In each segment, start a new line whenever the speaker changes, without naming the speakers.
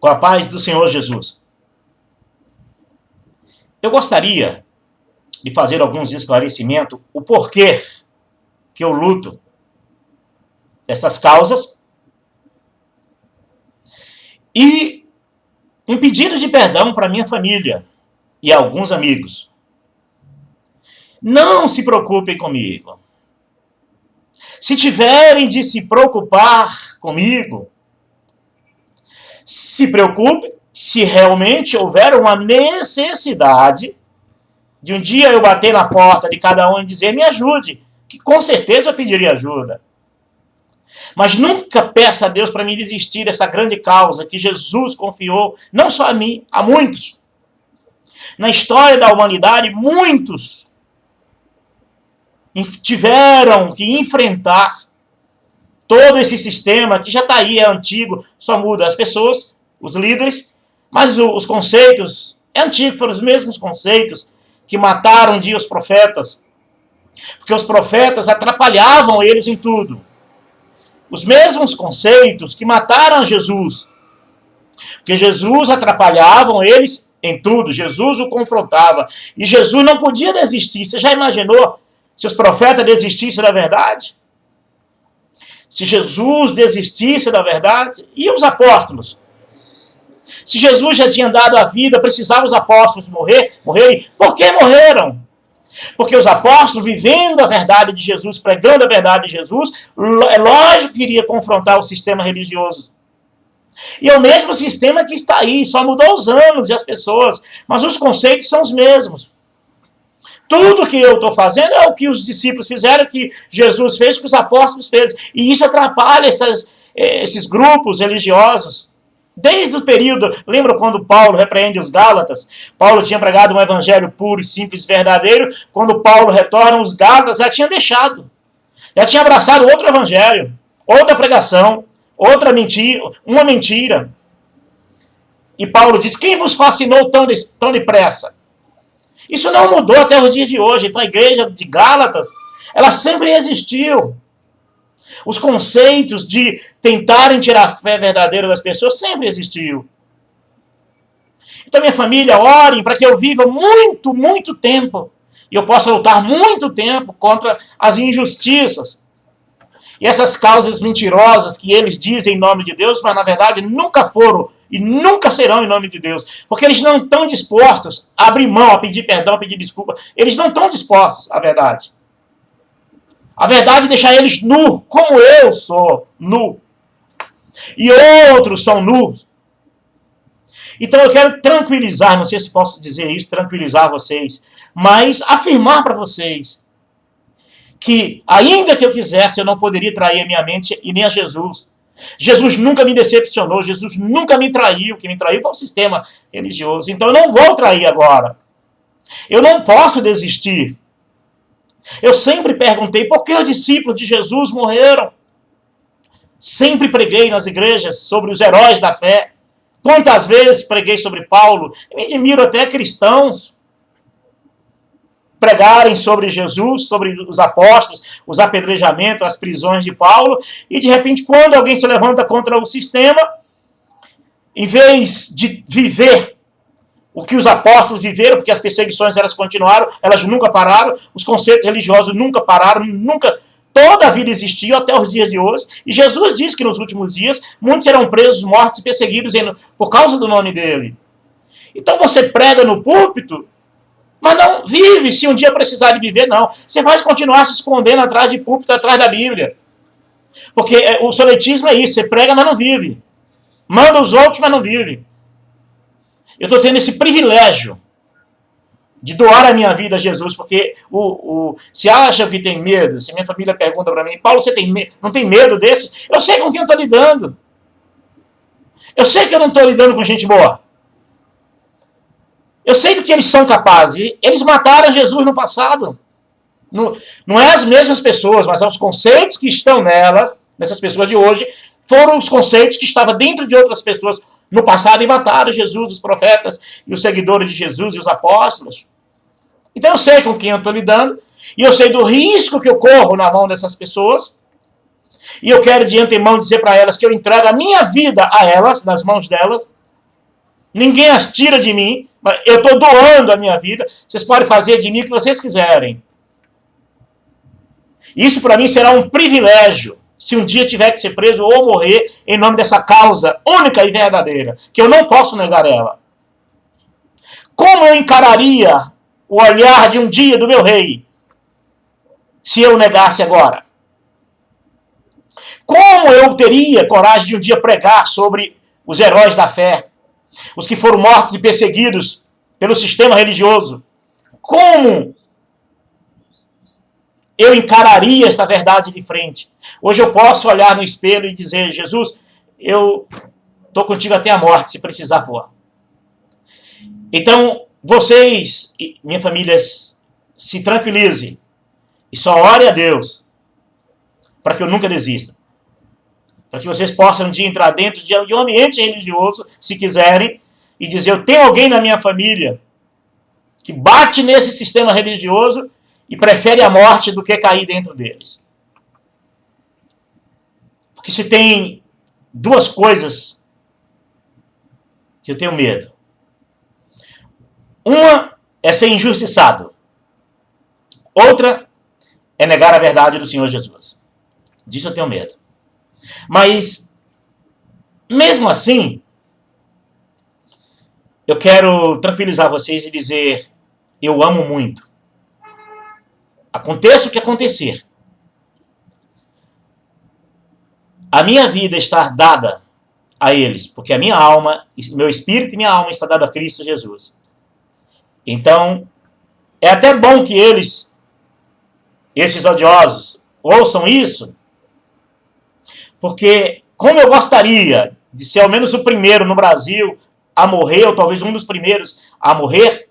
Com a paz do Senhor Jesus. Eu gostaria de fazer alguns esclarecimentos, o porquê que eu luto dessas causas e um pedido de perdão para minha família e alguns amigos. Não se preocupem comigo. Se tiverem de se preocupar comigo, se preocupe se realmente houver uma necessidade de um dia eu bater na porta de cada um e dizer, me ajude, que com certeza eu pediria ajuda. Mas nunca peça a Deus para me desistir dessa grande causa que Jesus confiou, não só a mim, a muitos. Na história da humanidade, muitos tiveram que enfrentar todo esse sistema que já está aí, é antigo, só muda as pessoas, os líderes, mas os conceitos é antigo, foram os mesmos conceitos que mataram um dia os profetas, porque os profetas atrapalhavam eles em tudo. Os mesmos conceitos que mataram Jesus, porque Jesus atrapalhavam eles em tudo, Jesus o confrontava, e Jesus não podia desistir. Você já imaginou se os profetas desistissem da verdade? Se Jesus desistisse da verdade, e os apóstolos? Se Jesus já tinha dado a vida, precisavam os apóstolos morrerem? Por que morreram? Porque os apóstolos, vivendo a verdade de Jesus, pregando a verdade de Jesus, é lógico que iria confrontar o sistema religioso. E é o mesmo sistema que está aí, só mudou os anos e as pessoas, mas os conceitos são os mesmos. Tudo que eu estou fazendo é o que os discípulos fizeram, o que Jesus fez, o que os apóstolos fez. E isso atrapalha esses grupos religiosos. Desde o período, lembra quando Paulo repreende os Gálatas? Paulo tinha pregado um evangelho puro, simples, verdadeiro. Quando Paulo retorna, os Gálatas já tinham deixado. Já tinham abraçado outro evangelho, outra pregação, outra mentira, uma mentira. E Paulo diz, quem vos fascinou tão depressa? Isso não mudou até os dias de hoje. Então a igreja de Gálatas, ela sempre existiu. Os conceitos de tentarem tirar a fé verdadeira das pessoas sempre existiu. Então minha família, orem para que eu viva muito, muito tempo. E eu possa lutar muito tempo contra as injustiças. E essas causas mentirosas que eles dizem em nome de Deus, mas na verdade nunca foram e nunca serão em nome de Deus. Porque eles não estão dispostos a abrir mão, a pedir perdão, a pedir desculpa. Eles não estão dispostos à verdade. A verdade deixa eles nu, como eu sou nu. E outros são nus. Então eu quero tranquilizar, não sei se posso dizer isso, tranquilizar vocês, mas afirmar para vocês que, ainda que eu quisesse, eu não poderia trair a minha mente e nem a Jesus. Jesus nunca me decepcionou, Jesus nunca me traiu, o que me traiu foi o sistema religioso. Então eu não vou trair agora. Eu não posso desistir. Eu sempre perguntei por que os discípulos de Jesus morreram. Sempre preguei nas igrejas sobre os heróis da fé. Quantas vezes preguei sobre Paulo? Eu me admiro até cristãos pregarem sobre Jesus, sobre os apóstolos, os apedrejamentos, as prisões de Paulo, e de repente quando alguém se levanta contra o sistema, em vez de viver o que os apóstolos viveram, porque as perseguições elas continuaram, elas nunca pararam, os conceitos religiosos nunca pararam, nunca, toda a vida existiu até os dias de hoje, e Jesus disse que nos últimos dias muitos serão presos, mortos e perseguidos por causa do nome dele. Então você prega no púlpito, mas não vive se um dia precisar de viver, não. Você vai continuar se escondendo atrás de púlpito, atrás da Bíblia. Porque o soletismo é isso, você prega, mas não vive. Manda os outros, mas não vive. Eu estou tendo esse privilégio de doar a minha vida a Jesus, porque se acha que tem medo, se minha família pergunta para mim, Paulo, você não tem medo desse? Eu sei com quem eu estou lidando. Eu sei que eu não estou lidando com gente boa. Eu sei do que eles são capazes. Eles mataram Jesus no passado. Não é as mesmas pessoas, mas são os conceitos que estão nessas pessoas de hoje, foram os conceitos que estavam dentro de outras pessoas no passado e mataram Jesus, os profetas e os seguidores de Jesus e os apóstolos. Então eu sei com quem eu estou lidando e eu sei do risco que eu corro na mão dessas pessoas e eu quero de antemão dizer para elas que eu entrego a minha vida a elas, nas mãos delas, Ninguém as tira de mim. Mas eu estou doando a minha vida. Vocês podem fazer de mim o que vocês quiserem. Isso para mim será um privilégio, se um dia tiver que ser preso ou morrer em nome dessa causa única e verdadeira, que eu não posso negar ela. Como eu encararia o olhar de um dia do meu rei, se eu negasse agora? Como eu teria coragem de um dia pregar sobre os heróis da fé, os que foram mortos e perseguidos pelo sistema religioso? Como eu encararia esta verdade de frente? Hoje eu posso olhar no espelho e dizer: Jesus, eu estou contigo até a morte, se precisar voar. Então, vocês, minha família, se tranquilize e só ore a Deus para que eu nunca desista. Para que vocês possam um dia entrar dentro de um ambiente religioso, se quiserem, e dizer: eu tenho alguém na minha família que bate nesse sistema religioso e prefere a morte do que cair dentro deles. Porque se tem duas coisas que eu tenho medo. Uma é ser injustiçado. Outra é negar a verdade do Senhor Jesus. Disso eu tenho medo. Mas, mesmo assim, eu quero tranquilizar vocês e dizer: eu amo muito. Aconteça o que acontecer, a minha vida está dada a eles, porque a minha alma, meu espírito e minha alma está dado a Cristo Jesus. Então, é até bom que esses odiosos, ouçam isso, porque como eu gostaria de ser ao menos o primeiro no Brasil a morrer, ou talvez um dos primeiros a morrer,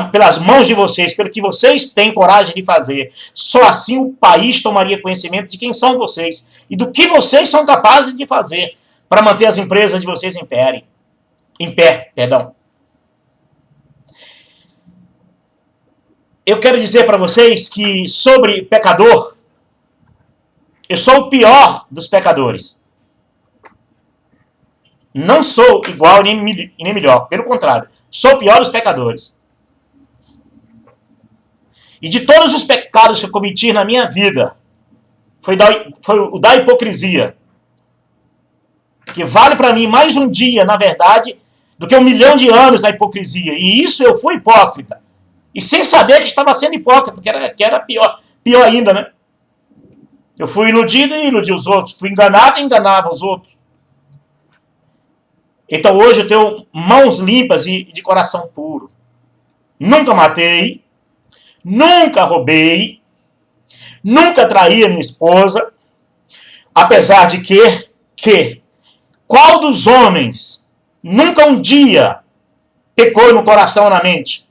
pelas mãos de vocês, pelo que vocês têm coragem de fazer. Só assim o país tomaria conhecimento de quem são vocês e do que vocês são capazes de fazer para manter as empresas de vocês em pé. Eu quero dizer para vocês que sobre pecador, eu sou o pior dos pecadores. Não sou igual nem melhor, pelo contrário, sou o pior dos pecadores. E de todos os pecados que eu cometi na minha vida, foi o da hipocrisia. Que vale para mim mais um dia, na verdade, do que 1 milhão de anos da hipocrisia. E isso eu fui hipócrita. E sem saber que estava sendo hipócrita, que era pior ainda, né? Eu fui iludido e iludi os outros. Fui enganado e enganava os outros. Então hoje eu tenho mãos limpas e de coração puro. Nunca matei. Nunca roubei, nunca traí a minha esposa, apesar de que qual dos homens nunca um dia pecou no coração ou na mente?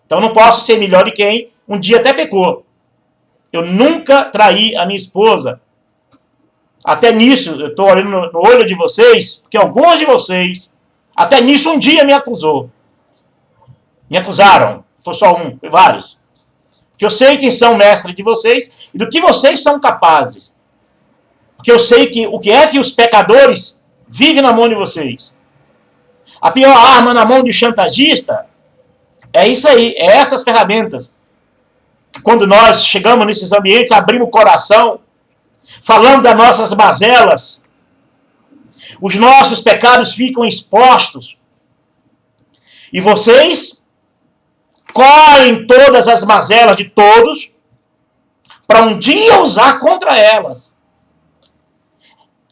Então não posso ser melhor de quem um dia até pecou. Eu nunca traí a minha esposa. Até nisso, eu estou olhando no olho de vocês, porque alguns de vocês, até nisso um dia me acusou. Me acusaram. Foi só um, foi vários. Porque eu sei quem são mestres de vocês e do que vocês são capazes. Porque eu sei o que é que os pecadores vivem na mão de vocês. A pior arma na mão de chantagista é isso aí, é essas ferramentas. Quando nós chegamos nesses ambientes, abrimos o coração, falando das nossas mazelas, os nossos pecados ficam expostos. E vocês colhem todas as mazelas de todos para um dia usar contra elas.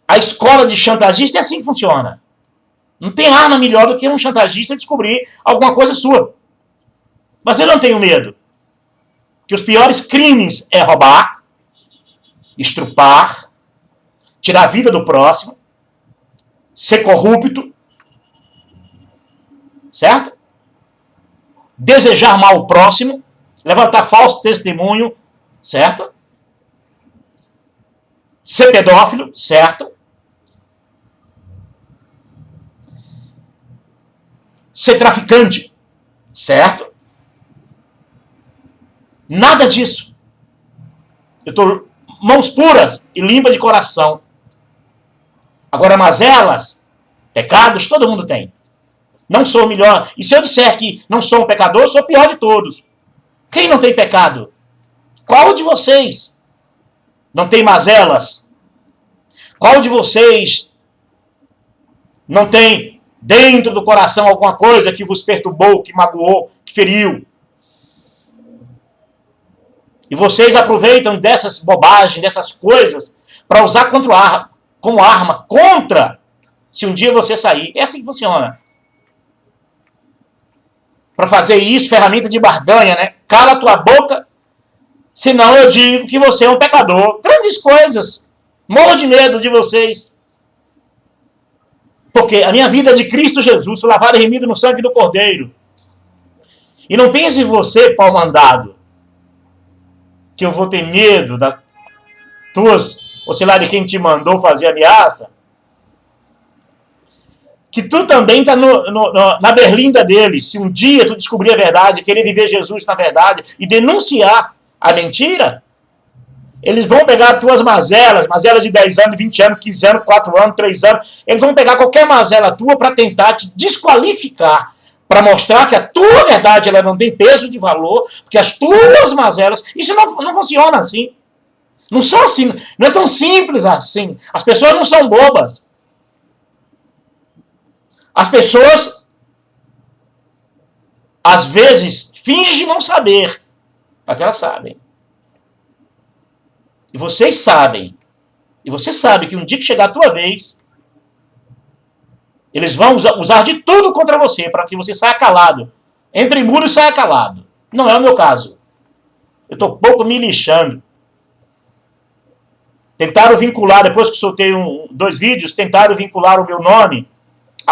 A escola de chantagista é assim que funciona. Não tem arma melhor do que um chantagista descobrir alguma coisa sua. Mas eu não tenho medo. Que os piores crimes é roubar, estrupar, tirar a vida do próximo, ser corrupto, certo? Desejar mal ao próximo, levantar falso testemunho, certo? Ser pedófilo, certo? Ser traficante, certo? Nada disso. Eu estou mãos puras e limpa de coração. Agora, mazelas, Pecados todo mundo tem. Não sou o melhor. E se eu disser que não sou um pecador, sou o pior de todos. Quem não tem pecado? Qual de vocês não tem mazelas? Qual de vocês não tem dentro do coração alguma coisa que vos perturbou, que magoou, que feriu? E vocês aproveitam dessas bobagens, dessas coisas, para usar como arma contra, se um dia você sair. É assim que funciona. Para fazer isso, ferramenta de barganha, né? Cala a tua boca, senão eu digo que você é um pecador. Grandes coisas. Morro de medo de vocês. Porque a minha vida é de Cristo Jesus, sou lavado e remido no sangue do Cordeiro. E não pense em você, pau mandado, que eu vou ter medo das tuas, ou sei lá, de quem te mandou fazer ameaça. Que tu também está na berlinda deles. Se um dia tu descobrir a verdade, querer viver Jesus na verdade e denunciar a mentira, eles vão pegar tuas mazelas, mazela de 10 anos, 20 anos, 15 anos, 4 anos, 3 anos, eles vão pegar qualquer mazela tua para tentar te desqualificar, para mostrar que a tua verdade ela não tem peso de valor, porque as tuas mazelas, isso não funciona assim. Não são assim, não é tão simples assim. As pessoas não são bobas. As pessoas, às vezes, fingem não saber, mas elas sabem. E vocês sabem. E você sabe que um dia que chegar a tua vez, eles vão usar de tudo contra você, para que você saia calado. Entre muro e saia calado. Não é o meu caso. Eu estou pouco me lixando. Tentaram vincular, depois que soltei 2 vídeos, tentaram vincular o meu nome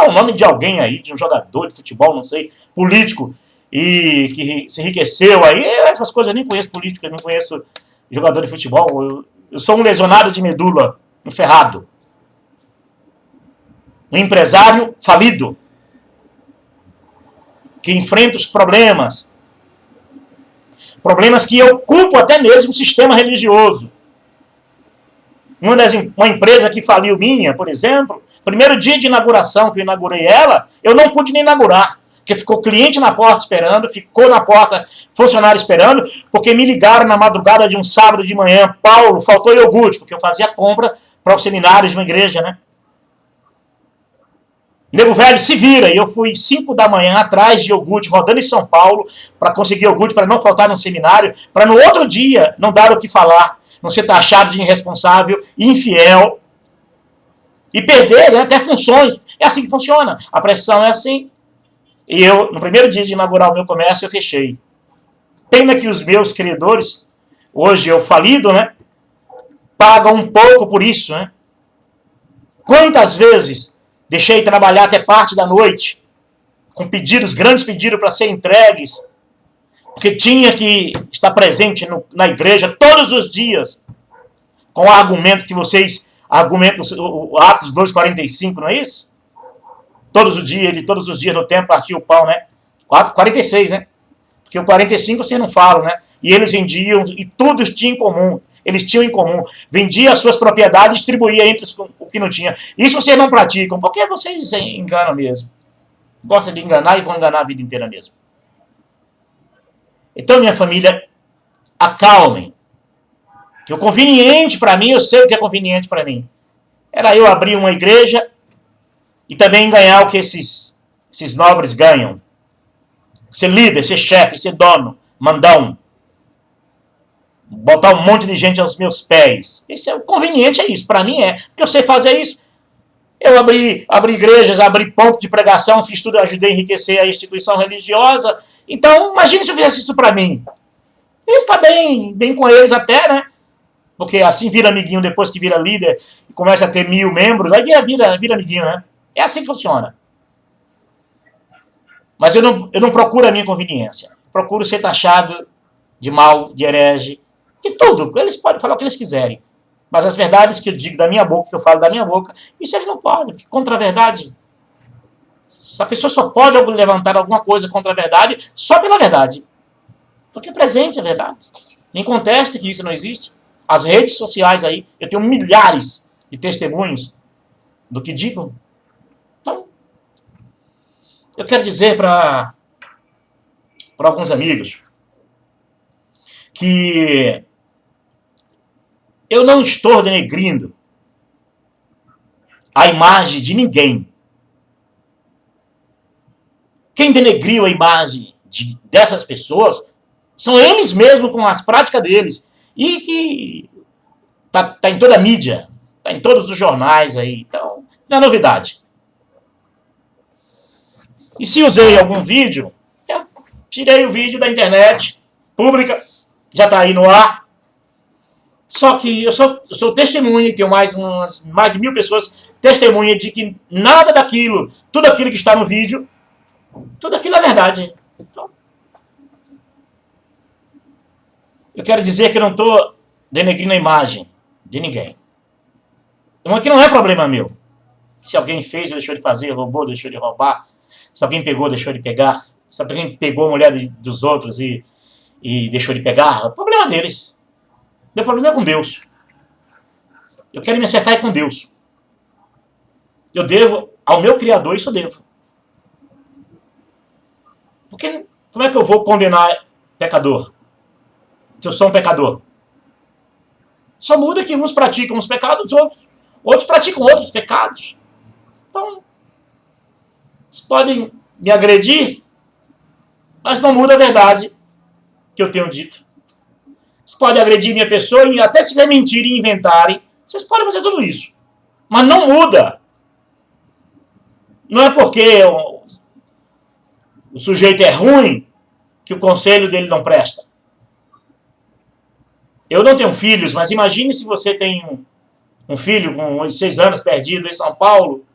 o nome de alguém aí, de um jogador de futebol, não sei, político, e que se enriqueceu aí. Essas coisas eu nem conheço político, eu não conheço jogador de futebol. Eu sou um lesionado de medula, um ferrado. Um empresário falido, que enfrenta os problemas. Problemas que eu culpo até mesmo o sistema religioso. Uma empresa que faliu minha, por exemplo, primeiro dia de inauguração que eu inaugurei ela, eu não pude nem inaugurar, porque ficou cliente na porta esperando, ficou na porta funcionário esperando, porque me ligaram na madrugada de um sábado de manhã, Paulo, faltou iogurte, porque eu fazia compra para os seminários de uma igreja, né? Nego velho, se vira, e eu fui 5 da manhã atrás de iogurte, rodando em São Paulo, para conseguir iogurte, para não faltar no seminário, para no outro dia não dar o que falar, não ser taxado de irresponsável, infiel, e perder, né, até funções. É assim que funciona. A pressão é assim. E eu, no primeiro dia de inaugurar o meu comércio, eu fechei. Pena que os meus credores, hoje eu falido, né, pagam um pouco por isso, né? Quantas vezes deixei trabalhar até parte da noite, com pedidos, grandes pedidos para ser entregues, porque tinha que estar presente na igreja todos os dias, com argumentos que vocês argumentam, o Atos 2,45, não é isso? Todos os dias no templo partiu o pão, né? 46, né? Porque o 45 vocês não falam, né? E eles vendiam, e todos tinham em comum. Eles tinham em comum. Vendia as suas propriedades e distribuía entre o que não tinha. Isso vocês não praticam, porque vocês enganam mesmo. Gostam de enganar e vão enganar a vida inteira mesmo. Então, minha família, acalmem. Que o conveniente para mim, eu sei o que é conveniente para mim. Era eu abrir uma igreja e também ganhar o que esses nobres ganham. Ser líder, ser chefe, ser dono, mandão. Botar um monte de gente aos meus pés. Isso é o conveniente, é isso. Para mim é. Porque eu sei fazer isso. Eu abri igrejas, abri ponto de pregação, fiz tudo, ajudei a enriquecer a instituição religiosa. Então, imagine se eu fizesse isso para mim. Isso está bem com eles até, né? Porque assim vira amiguinho depois que vira líder e começa a ter 1000 membros, aí vira amiguinho, né? É assim que funciona. Mas eu não procuro a minha conveniência. Procuro ser taxado de mal, de herege, de tudo. Eles podem falar o que eles quiserem. Mas as verdades que eu digo da minha boca, que eu falo da minha boca, isso eles não podem. Porque contra a verdade, a pessoa só pode levantar alguma coisa contra a verdade só pela verdade. Porque presente a verdade. Nem conteste que isso não existe. As redes sociais aí, eu tenho milhares de testemunhos do que digam. Então, Eu quero dizer para alguns amigos que eu não estou denegrindo a imagem de ninguém. Quem denegriu a imagem dessas pessoas são eles mesmos com as práticas deles. E que tá em toda a mídia, tá em todos os jornais aí. Então, não é novidade. E se usei algum vídeo, eu tirei o vídeo da internet pública, já está aí no ar. Só que eu sou testemunha, tenho mais de 1.000 pessoas testemunha de que nada daquilo, tudo aquilo que está no vídeo, tudo aquilo é verdade. Então, eu quero dizer que eu não estou denegrindo a imagem de ninguém. Então aqui não é problema meu. Se alguém fez ou deixou de fazer, roubou, deixou de roubar, se alguém pegou, deixou de pegar, se alguém pegou a mulher dos outros e deixou de pegar, é o problema deles. Meu problema é com Deus. Eu quero me acertar com Deus. Eu devo ao meu Criador, isso eu devo. Porque como é que eu vou condenar pecador? Se eu sou um pecador? Só muda que uns praticam uns pecados, outros praticam outros pecados. Então, vocês podem me agredir, mas não muda a verdade que eu tenho dito. Vocês podem agredir minha pessoa e até se mentirem e inventarem. Vocês podem fazer tudo isso. Mas não muda. Não é porque o sujeito é ruim que o conselho dele não presta. Eu não tenho filhos, mas imagine se você tem um filho com 6 anos perdido em São Paulo.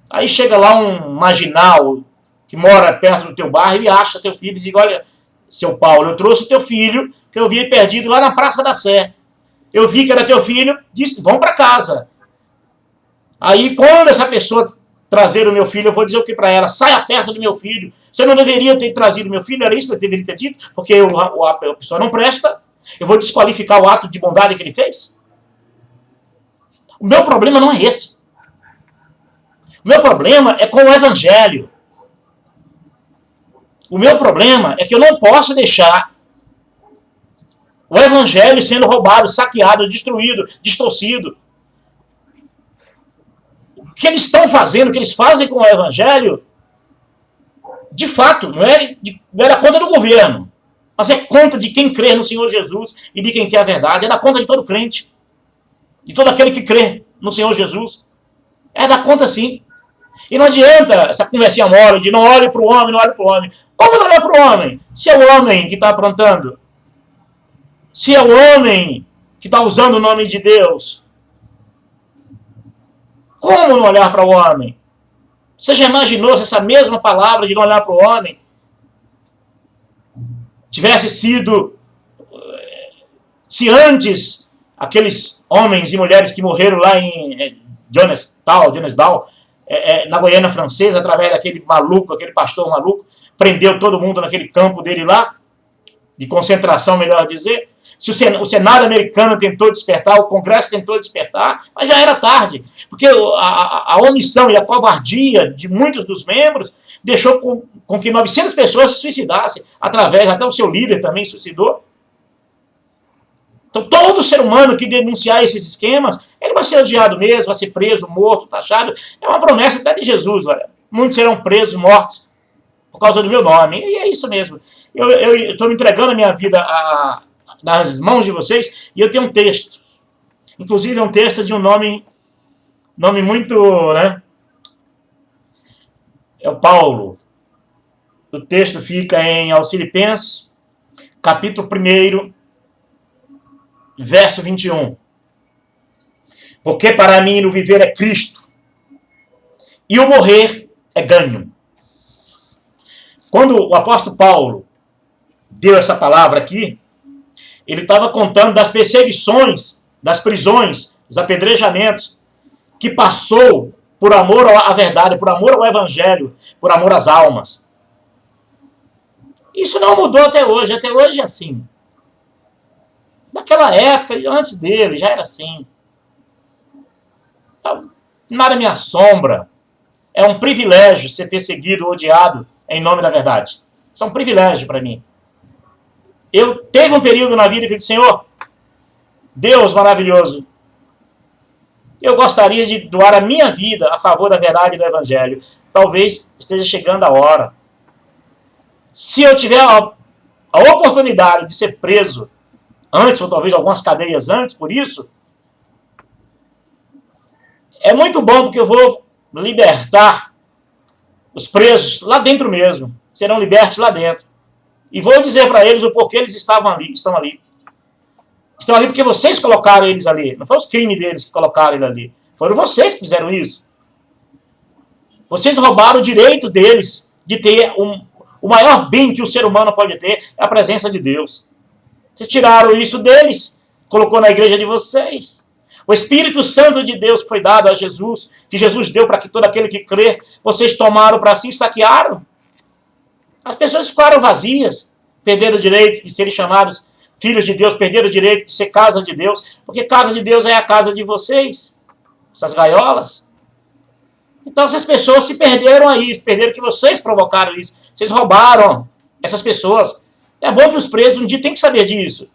Aí chega lá um marginal que mora perto do teu bairro e acha teu filho e diz: olha, seu Paulo, eu trouxe o teu filho que eu vi perdido lá na Praça da Sé. Eu vi que era teu filho, disse: vão para casa. Aí quando essa pessoa trazer o meu filho, eu vou dizer o que para ela? Saia perto do meu filho. Você não deveria ter trazido meu filho, era isso que eu deveria ter dito, porque a pessoa não presta. Eu vou desqualificar o ato de bondade que ele fez? O meu problema não é esse. O meu problema é com o Evangelho. O meu problema é que eu não posso deixar o Evangelho sendo roubado, saqueado, destruído, distorcido. O que eles estão fazendo, o que eles fazem com o Evangelho, de fato, não era conta do governo, mas é conta de quem crê no Senhor Jesus e de quem quer a verdade. É da conta de todo crente, de todo aquele que crê no Senhor Jesus. É da conta sim. E não adianta essa conversinha mole de não olhe para o homem, não olhe para o homem. Como não olhar para o homem? Se é o homem que está aprontando. Se é o homem que está usando o nome de Deus. Como não olhar para o homem? Você já imaginou se essa mesma palavra de não olhar para o homem tivesse sido... Se antes aqueles homens e mulheres que morreram lá em Jonestal, na Guiana Francesa, através daquele maluco, aquele pastor maluco, prendeu todo mundo naquele campo dele lá, de concentração, melhor dizer. Se o Senado americano tentou despertar, o Congresso tentou despertar, mas já era tarde, porque a omissão e a covardia de muitos dos membros deixou com que 900 pessoas se suicidassem, através, até o seu líder também suicidou. Então, todo ser humano que denunciar esses esquemas, ele vai ser odiado mesmo, vai ser preso, morto, taxado. É uma promessa até de Jesus, olha. Muitos serão presos, mortos, por causa do meu nome. E é isso mesmo. Eu estou me entregando a minha vida nas mãos de vocês, e eu tenho um texto. Inclusive, é um texto de um nome muito, né? É o Paulo. O texto fica aos Filipenses, capítulo 1, verso 21. Porque para mim o viver é Cristo e o morrer é ganho. Quando o apóstolo Paulo deu essa palavra aqui, ele estava contando das perseguições, das prisões, dos apedrejamentos que passou por amor à verdade, por amor ao Evangelho, por amor às almas. Isso não mudou até hoje é assim. Naquela época, antes dele, já era assim. Nada me assombra. É um privilégio ser perseguido, odiado em nome da verdade. Isso é um privilégio para mim. Eu teve um período na vida que eu disse, Senhor, Deus maravilhoso, eu gostaria de doar a minha vida a favor da verdade do Evangelho. Talvez esteja chegando a hora. Se eu tiver a oportunidade de ser preso antes, ou talvez algumas cadeias antes, por isso, é muito bom porque eu vou libertar os presos lá dentro mesmo. Serão libertos lá dentro. E vou dizer para eles o porquê eles estão ali. Estão ali porque vocês colocaram eles ali. Não foi os crimes deles que colocaram eles ali. Foram vocês que fizeram isso. Vocês roubaram o direito deles de ter o maior bem que o ser humano pode ter, é a presença de Deus. Vocês tiraram isso deles, colocou na igreja de vocês. O Espírito Santo de Deus foi dado a Jesus, que Jesus deu para que todo aquele que crê, vocês tomaram para si e saquearam. As pessoas ficaram vazias, perderam o direito de serem chamados filhos de Deus, perderam o direito de ser casa de Deus, porque casa de Deus é a casa de vocês, essas gaiolas. Então essas pessoas se perderam aí, se perderam que vocês provocaram isso, vocês roubaram essas pessoas. É bom que os presos um dia têm que saber disso.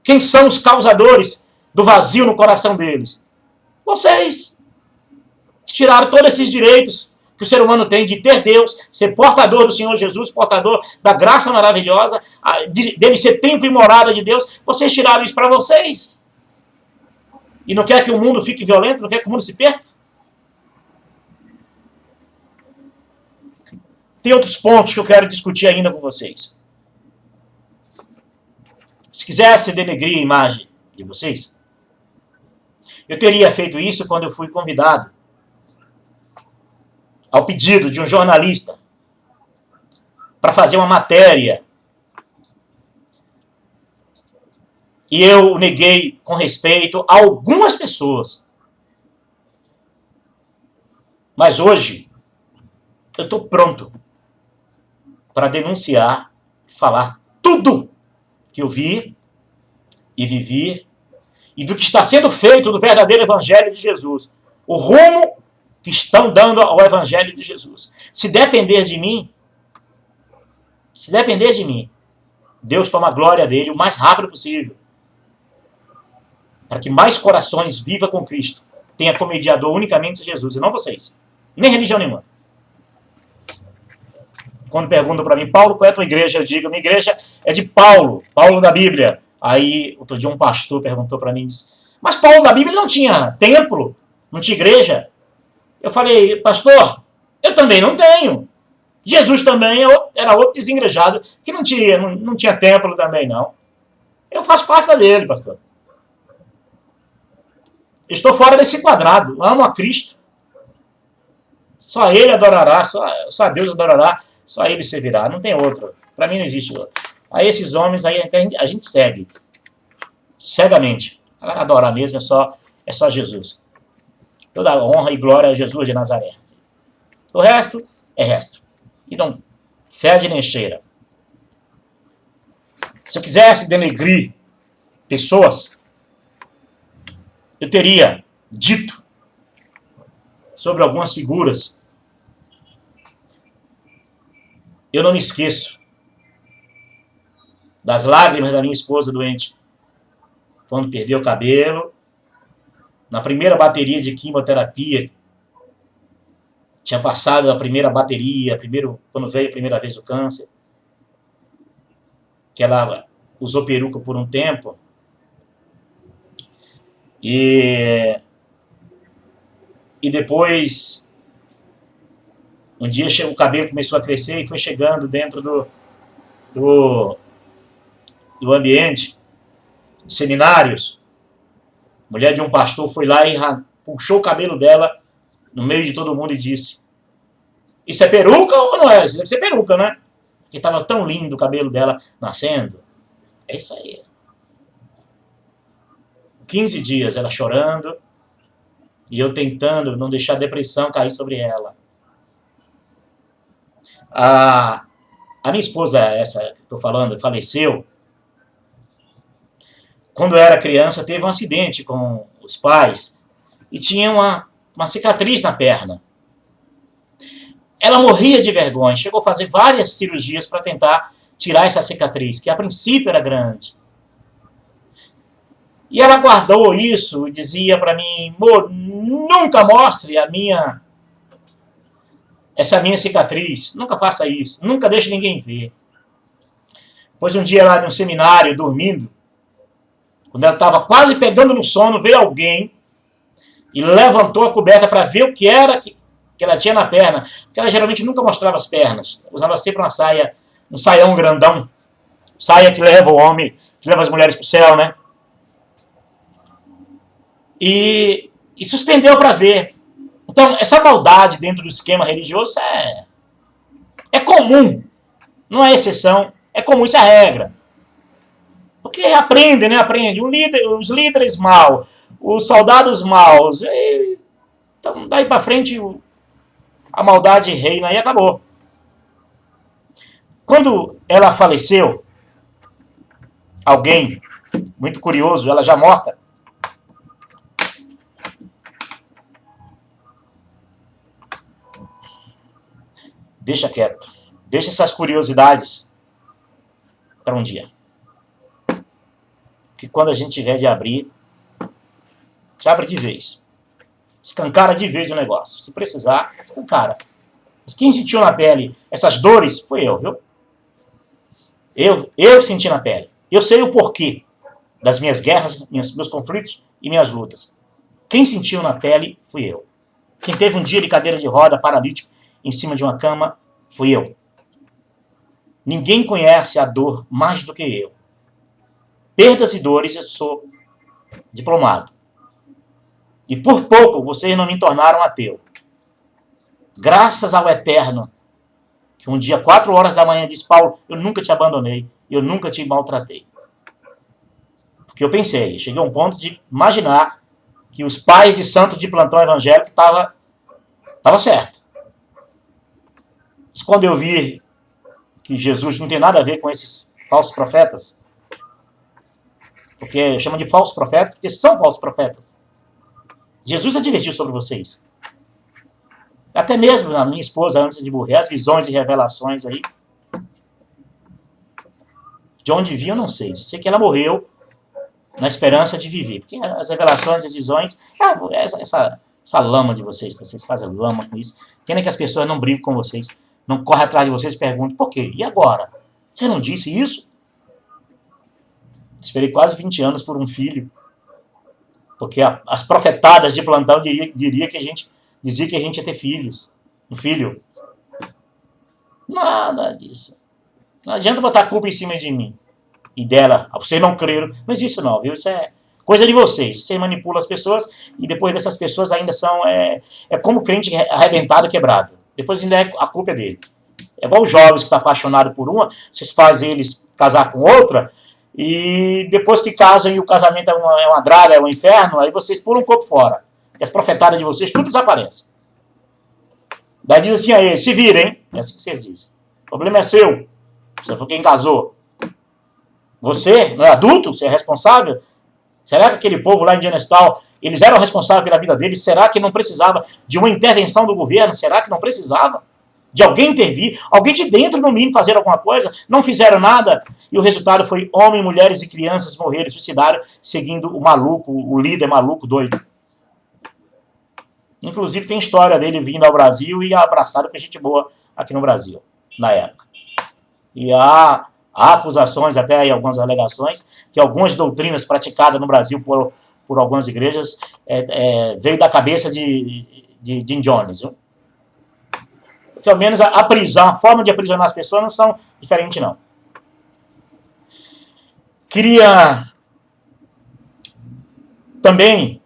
Quem são os causadores do vazio no coração deles? Vocês. Tiraram todos esses direitos que o ser humano tem de ter Deus, ser portador do Senhor Jesus, portador da graça maravilhosa, dele ser templo e morada de Deus. Vocês tiraram isso para vocês. E não quer que o mundo fique violento, não quer que o mundo se perca? Tem outros pontos que eu quero discutir ainda com vocês. Se quisesse denegrir a imagem de vocês, eu teria feito isso quando eu fui convidado, ao pedido de um jornalista, para fazer uma matéria. E eu neguei com respeito a algumas pessoas. Mas hoje, eu estou pronto para denunciar, falar tudo que eu vi e vivi, e do que está sendo feito do verdadeiro Evangelho de Jesus. O rumo que estão dando ao Evangelho de Jesus. Se depender de mim, Deus toma a glória dele o mais rápido possível. Para que mais corações vivam com Cristo. Tenha como mediador unicamente Jesus, e não vocês. Nem religião nenhuma. Quando perguntam para mim, Paulo, qual é a tua igreja? Eu digo, minha igreja é de Paulo, Paulo da Bíblia. Aí, outro dia um pastor perguntou para mim, disse, mas Paulo da Bíblia não tinha templo, não tinha igreja? Eu falei, pastor, eu também não tenho. Jesus também era outro desengrejado, que não tinha templo também, não. Eu faço parte dele, pastor. Estou fora desse quadrado, amo a Cristo. Só ele adorará, só Deus adorará, só ele servirá, não tem outro. Para mim não existe outro. Aí esses homens, aí a gente segue. Cegamente. Agora adorar mesmo é só Jesus. Toda honra e glória a Jesus de Nazaré. O resto é resto. E não fede nem cheira. Se eu quisesse denegrir pessoas, eu teria dito sobre algumas figuras. Eu não me esqueço das lágrimas da minha esposa doente, quando perdeu o cabelo, na primeira bateria de quimioterapia, tinha passado a primeira bateria, quando veio a primeira vez o câncer, que ela usou peruca por um tempo, e depois, um dia o cabelo começou a crescer e foi chegando dentro do ambiente de seminários. A mulher de um pastor foi lá e puxou o cabelo dela no meio de todo mundo e disse, isso é peruca ou não é? Isso deve ser peruca, né? Porque estava tão lindo o cabelo dela nascendo. É isso aí. 15 dias ela chorando e eu tentando não deixar a depressão cair sobre ela. A minha esposa, essa que estou falando, faleceu. Quando eu era criança, teve um acidente com os pais e tinha uma cicatriz na perna. ela morria de vergonha, chegou a fazer várias cirurgias para tentar tirar essa cicatriz, que a princípio era grande. E ela guardou isso e dizia para mim, amor, nunca mostre essa minha cicatriz, nunca faça isso, nunca deixe ninguém ver. Pois um dia lá no seminário, dormindo, quando ela estava quase pegando no sono, veio alguém e levantou a coberta para ver o que era que ela tinha na perna, porque ela geralmente nunca mostrava as pernas, usava sempre uma saia, um saião grandão, saia que leva o homem, que leva as mulheres para o céu, né? E suspendeu para ver. Então, essa maldade dentro do esquema religioso é comum, não é exceção, é comum, isso é regra. Porque aprende, né? Aprende. Os líderes mal, os soldados maus. Então, daí para frente, a maldade reina e acabou. Quando ela faleceu, alguém, muito curioso, ela já morta, deixa quieto. Deixa essas curiosidades para um dia. Que quando a gente tiver de abrir, se abre de vez. Escancara de vez o negócio. Se precisar, escancara. Mas quem sentiu na pele essas dores foi eu, viu? Eu senti na pele. Eu sei o porquê das minhas guerras, meus conflitos e minhas lutas. Quem sentiu na pele fui eu. Quem teve um dia de cadeira de roda, paralítico, em cima de uma cama, fui eu. Ninguém conhece a dor mais do que eu. Perdas e dores, eu sou diplomado. E por pouco vocês não me tornaram ateu. Graças ao Eterno, que um dia, 4 horas da manhã, disse, Paulo, eu nunca te abandonei, eu nunca te maltratei. Porque eu pensei, cheguei a um ponto de imaginar que os pais de santo de plantão evangélico estavam certo. Mas quando eu vi que Jesus não tem nada a ver com esses falsos profetas, porque chama de falsos profetas, porque são falsos profetas. Jesus advertiu sobre vocês. Até mesmo a minha esposa, antes de morrer, as visões e revelações aí. De onde vinha, eu não sei. Eu sei que ela morreu na esperança de viver. Porque as revelações, as visões, essa lama de vocês, que vocês fazem lama com isso. Pena que as pessoas não brigam com vocês, não correm atrás de vocês e perguntam, por quê? E agora? Você não disse isso? Esperei quase 20 anos por um filho. Porque as profetadas de plantão dizia que a gente ia ter filhos. Um filho. Nada disso. Não adianta botar a culpa em cima de mim. E dela. Vocês não creram. Não existe isso não, viu? Isso é coisa de vocês. Você manipula as pessoas e depois dessas pessoas ainda são... É como crente arrebentado, quebrado. Depois ainda a culpa é dele. É igual os jovens que estão apaixonados por uma, vocês fazem eles casar com outra, e depois que casam e o casamento é uma draga, é um inferno, aí vocês pulam um corpo fora. E as profetadas de vocês, tudo desaparece. Daí diz assim a eles, se virem, é assim que vocês dizem. O problema é seu. Você foi quem casou. Você não é adulto? Você é responsável? Será que aquele povo lá em Dianestal, eles eram responsáveis pela vida deles? Será que não precisava de uma intervenção do governo? Será que não precisava? De alguém intervir? Alguém de dentro, no mínimo, fazer alguma coisa? Não fizeram nada. E o resultado foi homens, mulheres e crianças morreram, suicidaram, seguindo o maluco, o líder maluco, doido. Inclusive tem história dele vindo ao Brasil e abraçado com gente boa aqui no Brasil, na época. E há acusações, até aí algumas alegações, que algumas doutrinas praticadas no Brasil por algumas igrejas veio da cabeça de Jim Jones. Viu? Pelo menos a forma de aprisionar as pessoas não são diferentes, não. Queria também...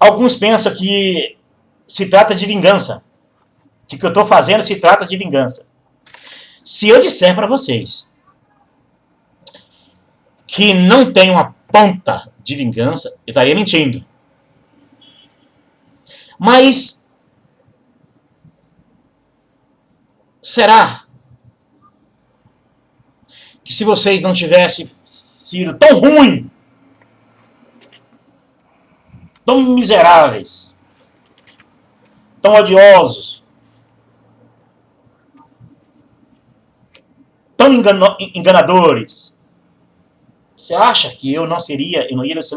Alguns pensam que se trata de vingança. Que o que eu estou fazendo se trata de vingança. Se eu disser para vocês que não tem uma ponta de vingança, eu estaria mentindo. Mas será que se vocês não tivessem sido tão ruins, tão miseráveis, tão odiosos, tão enganadores. Você acha que eu não iria se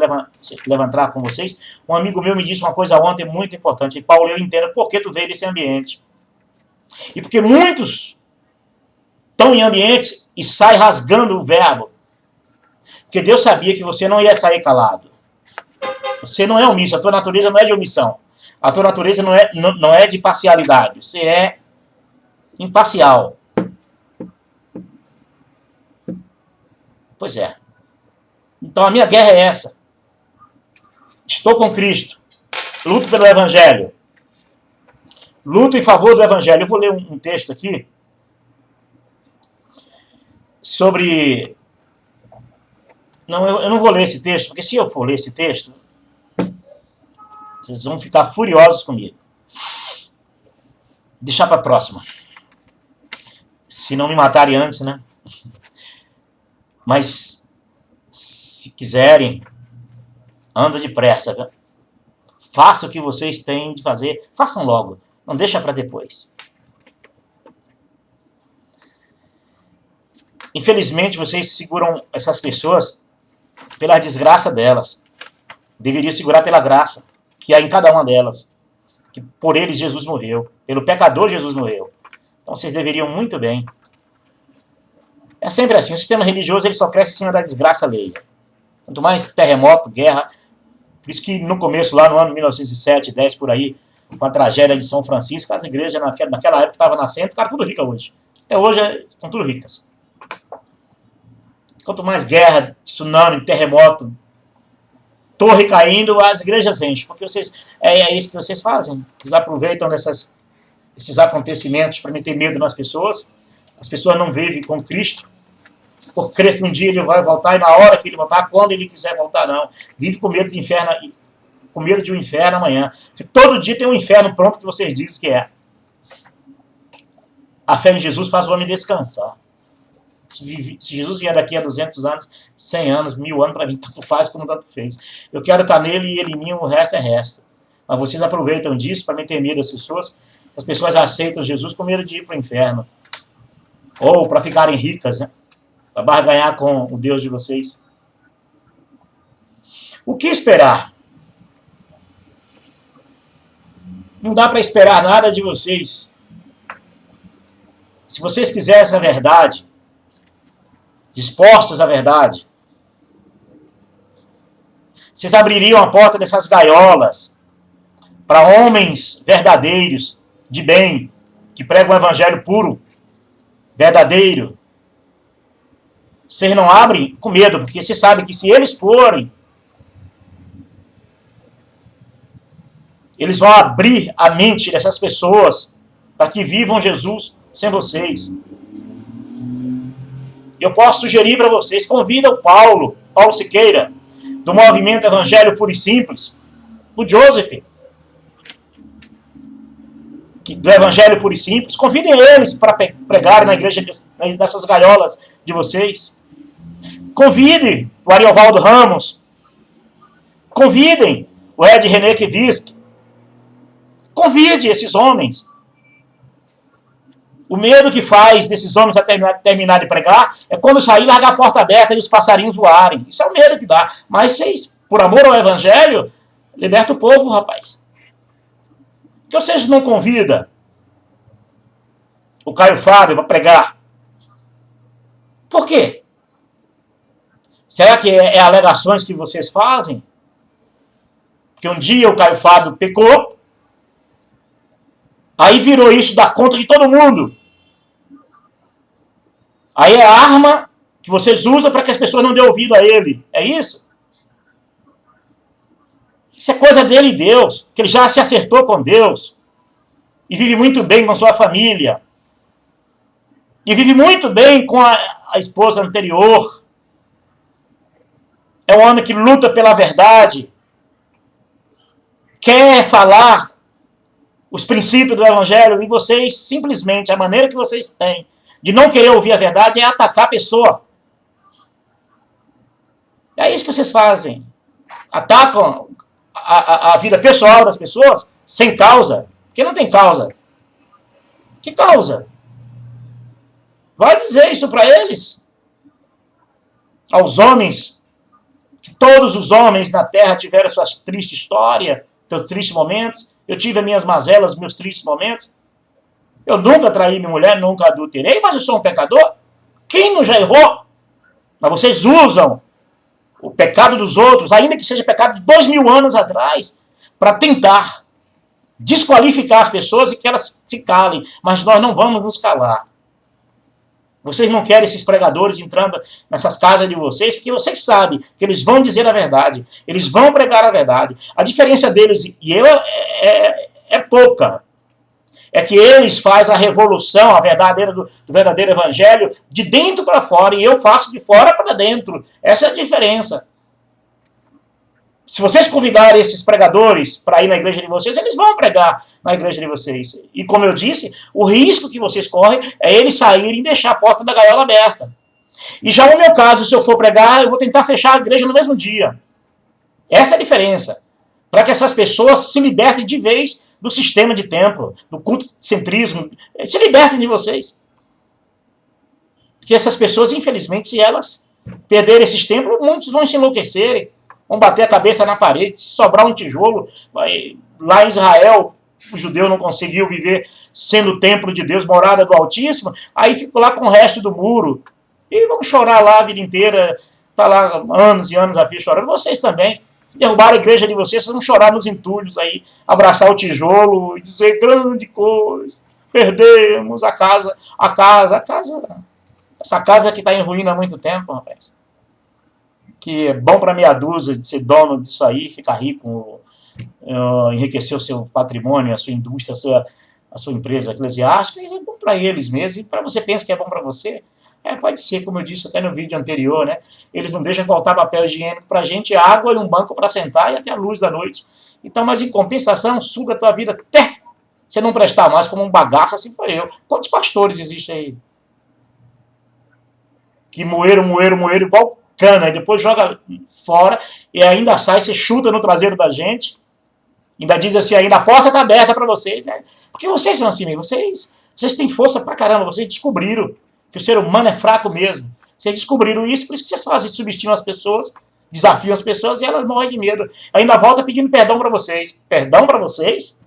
levantar com vocês? Um amigo meu me disse uma coisa ontem muito importante. Paulo, eu entendo por que tu veio desse ambiente. E porque muitos estão em ambientes e saem rasgando o verbo. Porque Deus sabia que você não ia sair calado. Você não é omisso, a tua natureza não é de omissão. A tua natureza não é de parcialidade. Você é imparcial. Pois é. Então a minha guerra é essa. Estou com Cristo. Luto pelo Evangelho. Luto em favor do Evangelho. Eu vou ler um texto aqui sobre... Não, eu não vou ler esse texto, porque se eu for ler esse texto, vocês vão ficar furiosos comigo. Deixar para a próxima. Se não me matarem antes, né? Mas, se quiserem, anda depressa. Tá? Faça o que vocês têm de fazer. Façam logo. Não deixa para depois. Infelizmente, vocês seguram essas pessoas pela desgraça delas. Deveriam segurar pela graça que há em cada uma delas. Que por eles Jesus morreu. Pelo pecador Jesus morreu. Então vocês deveriam muito bem. É sempre assim. O sistema religioso ele só cresce em cima da desgraça alheia. Quanto mais terremoto, guerra. Por isso que no começo, lá no ano 1907, 10 por aí, com a tragédia de São Francisco, as igrejas naquela época estavam nascendo, ficaram tudo ricas hoje. Até hoje são tudo ricas. Quanto mais guerra, tsunami, terremoto, torre caindo, as igrejas enchem. Porque é isso que vocês fazem. Vocês aproveitam esses acontecimentos para meter medo nas pessoas. As pessoas não vivem com Cristo por crer que um dia ele vai voltar e na hora que ele voltar, quando ele quiser voltar, não. Vive com medo de inferno, com medo de um inferno amanhã. Porque todo dia tem um inferno pronto que vocês dizem que é. A fé em Jesus faz o homem descansar. Se Jesus vier daqui a 200 anos, 100 anos, 1000 anos, para mim, tanto faz como tanto fez. Eu quero estar nele e ele em mim, o resto é resto. Mas vocês aproveitam disso para meter medo das pessoas. As pessoas aceitam Jesus com medo de ir para o inferno. Ou para ficarem ricas, né? Para barganhar com o Deus de vocês. O que esperar? Não dá para esperar nada de vocês. Se vocês quisessem a verdade, dispostos à verdade, vocês abririam a porta dessas gaiolas para homens verdadeiros, de bem, que pregam o evangelho puro, verdadeiro. Vocês não abrem com medo, porque vocês sabem que se eles forem, eles vão abrir a mente dessas pessoas para que vivam Jesus sem vocês. Eu posso sugerir para vocês, convida o Paulo Siqueira, do Movimento Evangelho Puro e Simples, o Joseph, do Evangelho Puro e Simples, convidem eles para pregarem na igreja dessas gaiolas de vocês. Convidem o Ariovaldo Ramos. Convidem o Ed René Kivsk. Convide esses homens. O medo que faz desses homens a terminar de pregar é quando sair, largar a porta aberta e os passarinhos voarem. Isso é o medo que dá. Mas vocês, por amor ao Evangelho, liberta o povo, rapaz. Por que vocês não convidam o Caio Fábio para pregar? Por quê? Será que é alegações que vocês fazem? Que um dia o Caio Fábio pecou, aí virou isso da conta de todo mundo. Aí é a arma que vocês usam para que as pessoas não dêem ouvido a ele. É isso? Isso é coisa dele e Deus. Que ele já se acertou com Deus. E vive muito bem com sua família. E vive muito bem com a esposa anterior. É um homem que luta pela verdade. Quer falar os princípios do Evangelho. E vocês, simplesmente, a maneira que vocês têm de não querer ouvir a verdade é atacar a pessoa. É isso que vocês fazem. Atacam a vida pessoal das pessoas sem causa. Porque não tem causa. Que causa? Vai dizer isso para eles. Aos homens, que todos os homens na terra tiveram suas tristes histórias, seus tristes momentos. Eu tive as minhas mazelas, meus tristes momentos. Eu nunca traí minha mulher, nunca adulterei, mas eu sou um pecador. Quem não já errou? Mas vocês usam o pecado dos outros, ainda que seja pecado de 2000 anos atrás, para tentar desqualificar as pessoas e que elas se calem. Mas nós não vamos nos calar. Vocês não querem esses pregadores entrando nessas casas de vocês, porque vocês sabem que eles vão dizer a verdade. Eles vão pregar a verdade. A diferença deles e eu é pouca. É que eles fazem a revolução, a verdadeira do verdadeiro evangelho, de dentro para fora, e eu faço de fora para dentro. Essa é a diferença. Se vocês convidarem esses pregadores para ir na igreja de vocês, eles vão pregar na igreja de vocês. E como eu disse, o risco que vocês correm é eles saírem e deixar a porta da gaiola aberta. E já no meu caso, se eu for pregar, eu vou tentar fechar a igreja no mesmo dia. Essa é a diferença. Para que essas pessoas se libertem de vez do sistema de templo, do culto-centrismo. Se libertem de vocês. Porque essas pessoas, infelizmente, se elas perderem esses templos, muitos vão se enlouquecerem. Vão bater a cabeça na parede, se sobrar um tijolo. Lá em Israel, o judeu não conseguiu viver sendo o templo de Deus, morada do Altíssimo, aí ficou lá com o resto do muro. E vão chorar lá a vida inteira, tá lá anos e anos a fio chorando. Vocês também. Se derrubar a igreja de vocês vão chorar nos entulhos aí, abraçar o tijolo e dizer grande coisa. Perdemos a casa. Essa casa que está em ruína há muito tempo, rapaz. Que é bom para meia dúzia de ser dono disso aí, ficar rico, enriquecer o seu patrimônio, a sua indústria, a sua empresa eclesiástica, isso é bom para eles mesmo. E para você pensa que é bom para você? Pode ser, como eu disse até no vídeo anterior, né? Eles não deixam faltar papel higiênico para a gente, água e um banco para sentar e até a luz da noite. Então, mas em compensação, suga a tua vida até você não prestar mais como um bagaço, assim foi eu. Quantos pastores existem aí? Que moeram igual cana, e depois joga fora e ainda sai, você chuta no traseiro da gente, ainda diz assim, ainda a porta está aberta para vocês. Porque vocês são assim mesmo, vocês têm força pra caramba, vocês descobriram que o ser humano é fraco mesmo. Vocês descobriram isso, por isso que vocês fazem, subestimam as pessoas, desafiam as pessoas e elas morrem de medo. Ainda volta pedindo perdão para vocês. Perdão para vocês?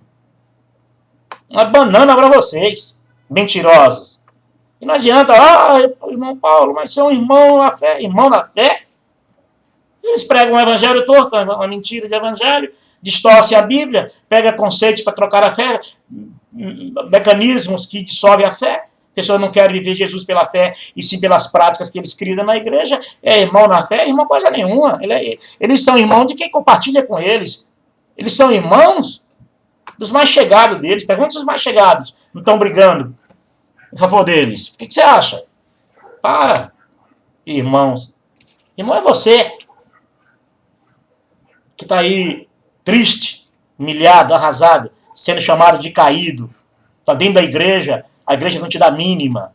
Uma banana para vocês, mentirosos. E não adianta, irmão Paulo, mas você é um irmão na fé. Irmão na fé? Eles pregam um evangelho torto, uma mentira de evangelho, distorcem a Bíblia, pegam conceitos para trocar a fé, mecanismos que dissolvem a fé. Pessoas não querem viver Jesus pela fé, e sim pelas práticas que eles criam na igreja. É irmão na fé? Irmão coisa nenhuma. Eles são irmãos de quem compartilha com eles. Eles são irmãos dos mais chegados deles. Pergunta se os mais chegados não estão brigando em favor deles. O que você acha? Para, irmãos. Irmão é você que está aí triste, humilhado, arrasado, sendo chamado de caído. Está dentro da igreja. A igreja não te dá mínima,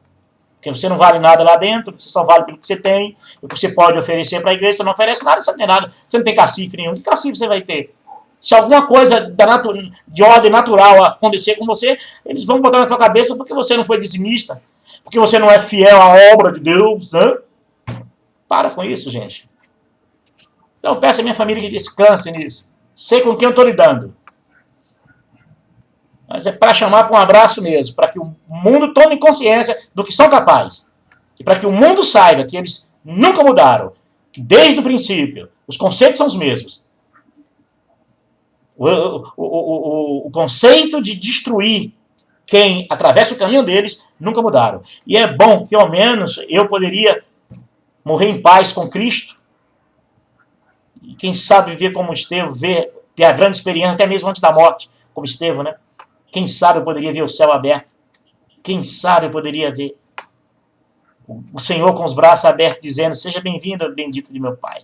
porque você não vale nada lá dentro, você só vale pelo que você tem, o que você pode oferecer para a igreja, você não oferece nada, você não tem nada, você não tem cacife nenhum. Que cacife você vai ter? Se alguma coisa de ordem natural acontecer com você, eles vão botar na tua cabeça porque você não foi dizimista, porque você não é fiel à obra de Deus, né? Para com isso, gente. Então peço à minha família que descanse nisso. Sei com quem eu estou lidando. Mas é para chamar para um abraço mesmo, para que o mundo tome consciência do que são capazes. E para que o mundo saiba que eles nunca mudaram, que desde o princípio os conceitos são os mesmos. O conceito de destruir quem atravessa o caminho deles nunca mudaram. E é bom que ao menos eu poderia morrer em paz com Cristo. E quem sabe viver como Estevão, ter a grande experiência até mesmo antes da morte, como Estevão, né? Quem sabe eu poderia ver o céu aberto. Quem sabe eu poderia ver o Senhor com os braços abertos dizendo, seja bem-vindo, bendito de meu Pai.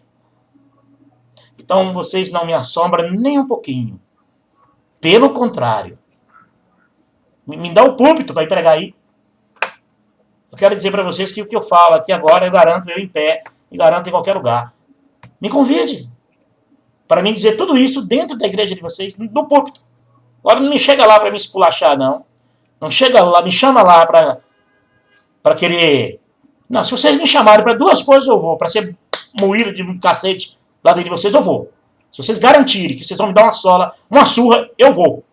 Então vocês não me assombram nem um pouquinho. Pelo contrário. Me dá o púlpito para ir pregar aí. Eu quero dizer para vocês que o que eu falo aqui agora eu garanto eu em pé e garanto em qualquer lugar. Me convide para mim dizer tudo isso dentro da igreja de vocês, no púlpito. Agora não me chega lá para me esculachar, não. Não chega lá, me chama lá para para querer... Não, se vocês me chamarem para 2 coisas, eu vou. Para ser moído de um cacete lá dentro de vocês, eu vou. Se vocês garantirem que vocês vão me dar uma surra, eu vou.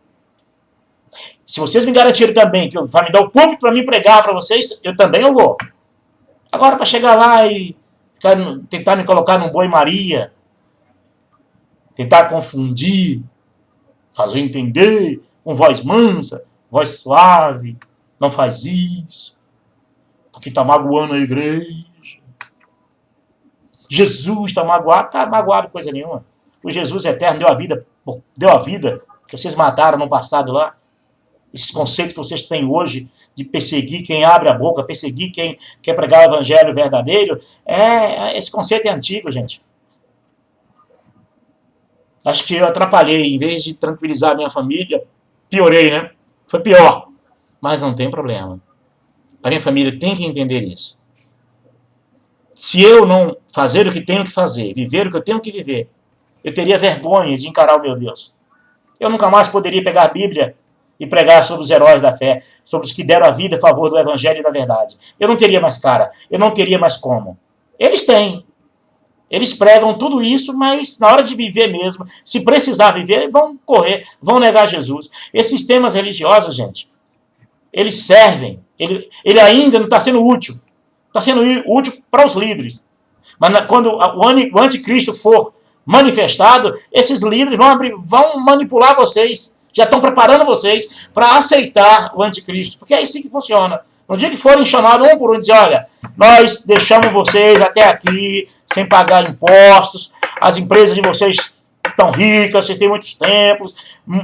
Se vocês me garantirem também que vai me dar o público para me pregar para vocês, eu também eu vou. Agora, para chegar lá e tentar me colocar num boi-maria, tentar confundir, fazer entender, com voz mansa, voz suave, não faz isso, porque está magoando a igreja. Jesus está magoado, está magoado coisa nenhuma. O Jesus eterno deu a vida que vocês mataram no passado lá. Esses conceitos que vocês têm hoje de perseguir quem abre a boca, perseguir quem quer pregar o evangelho verdadeiro, esse conceito é antigo, gente. Acho que eu atrapalhei, em vez de tranquilizar a minha família, piorei, né? Foi pior. Mas não tem problema. A minha família tem que entender isso. Se eu não fazer o que tenho que fazer, viver o que eu tenho que viver, eu teria vergonha de encarar o meu Deus. Eu nunca mais poderia pegar a Bíblia e pregar sobre os heróis da fé, sobre os que deram a vida a favor do evangelho e da verdade. Eu não teria mais cara, eu não teria mais como. Eles têm. Eles pregam tudo isso, mas na hora de viver mesmo, se precisar viver, vão correr, vão negar Jesus. Esses sistemas religiosos, gente, eles servem. Ele ainda não está sendo útil. Está sendo útil para os líderes. Mas quando o anticristo for manifestado, esses líderes vão manipular vocês. Já estão preparando vocês para aceitar o anticristo. Porque é assim que funciona. No dia que forem chamados um por um e dizer, olha, nós deixamos vocês até aqui sem pagar impostos, as empresas de vocês estão ricas, vocês têm muitos templos,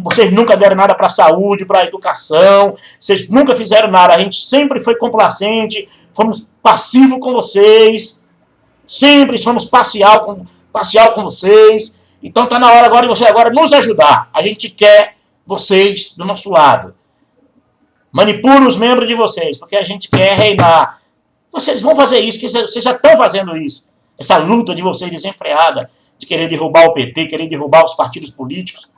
vocês nunca deram nada para a saúde, para a educação, vocês nunca fizeram nada, a gente sempre foi complacente, fomos passivos com vocês, sempre fomos parcial com vocês, então está na hora agora de vocês agora nos ajudar, a gente quer vocês do nosso lado. Manipula os membros de vocês, porque a gente quer reinar. Vocês vão fazer isso, que vocês já estão fazendo isso. Essa luta de vocês desenfreada, de querer derrubar o PT, querer derrubar os partidos políticos.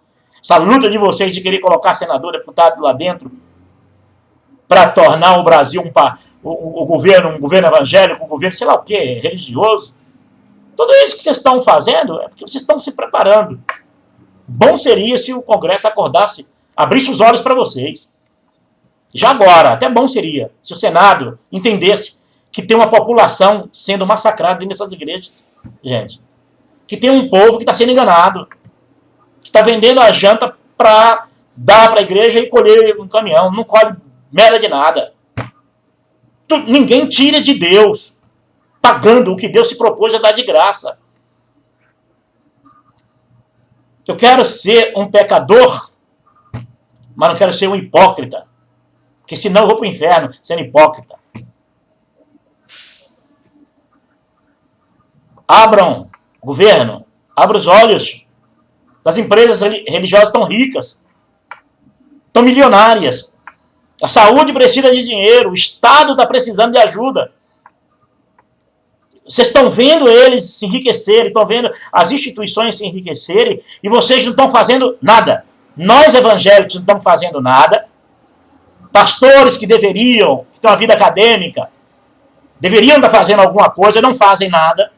Essa luta de vocês de querer colocar senador, deputado lá dentro, para tornar o Brasil um governo evangélico, um governo, sei lá o quê, religioso. Tudo isso que vocês estão fazendo é porque vocês estão se preparando. Bom seria se o Congresso acordasse, abrisse os olhos para vocês. Já agora, até bom seria se o Senado entendesse que tem uma população sendo massacrada dentro dessas igrejas, gente. Que tem um povo que está sendo enganado, que está vendendo a janta para dar para a igreja e colher um caminhão. Não colhe merda de nada. Ninguém tira de Deus, pagando o que Deus se propôs a dar de graça. Eu quero ser um pecador, mas não quero ser um hipócrita. Porque senão eu vou para o inferno sendo hipócrita. Abram, governo, abra os olhos. As empresas religiosas estão ricas, estão milionárias. A saúde precisa de dinheiro, o Estado está precisando de ajuda. Vocês estão vendo eles se enriquecerem, estão vendo as instituições se enriquecerem e vocês não estão fazendo nada. Nós evangélicos não estamos fazendo nada. Pastores que deveriam, que têm uma vida acadêmica, deveriam estar fazendo alguma coisa, não fazem nada,